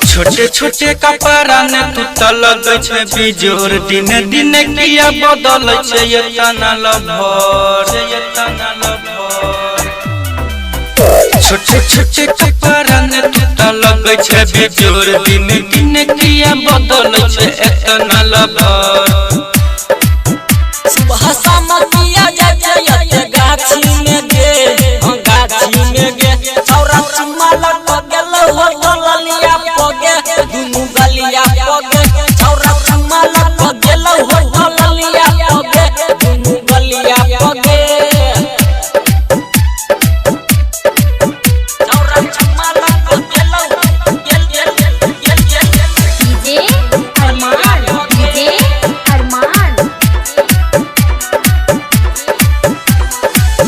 छोटे छोटे कपड़ा ने तू तलग छे बिजोर दिन दिन किया बदल छे ये तना लभर छोटे छोटे कपड़ा ने तू तलग छे बिजोर दिन दिन किया बदल छे ये तना लभर सुबह शाम किया जाए गाछी में गे छौरा चुम्मा लग गेल हो दलिया पगे दुनु गलिया पगे छौरा चुम्मा लग गेल हो दलिया पगे दुनु गलिया पगे छौरा चुम्मा लग गेल डीजे अरमान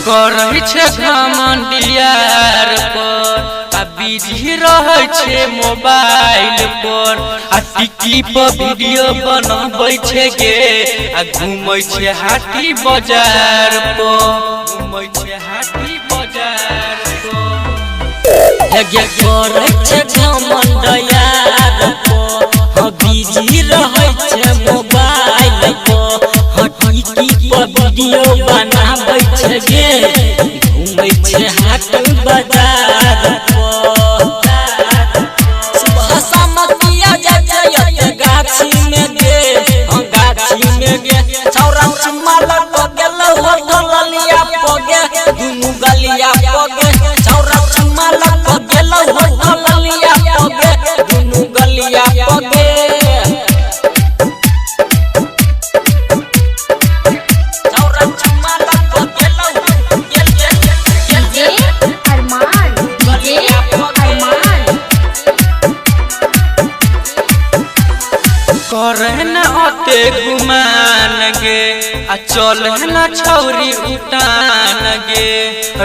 करई छे घमंडियार पर आ बिजी रहै छे मोबाइल पर आ टिकी पर वीडियो बनाबै छे गे आ घुमै छे हाटी बाजार पर गे करै छे घमंडियार पर बिजी रहै छे मोबाइल पर टिकी पर वीडियो बनाबै छे गे घुमै छे हाट बाजार सुबह शाम किया जाए गाछी में गे छौरा चुम्मा लग गेल हो दलिया पगे दुनु गलिया पगे छौरा चुम्मा लग गेल हो दलिया पगे दुनु गलिया पगे करे न अते गुमान गे आ चले न छौरी उतान गे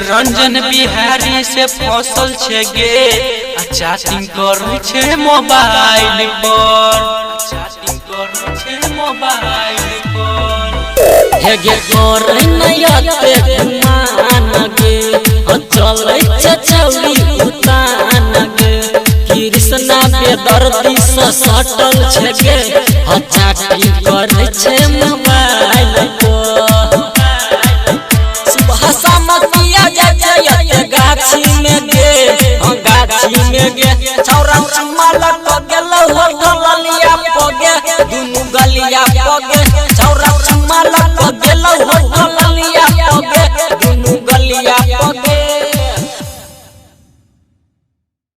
रंजन बिहारी से फसल छे गे आ चैटिंग करे छे मोबाइल पर गे करे न अते गुमान गे चले छे छौरी उतान गे कृष्णा पे दर्दी से सटल छे गे चाटी करे छे मोबाइल पर सुबह शाम किया जाए गाछी में गे छौरा चुम्मा लग गेल हो दलिया पगे दुनु गलिया पगे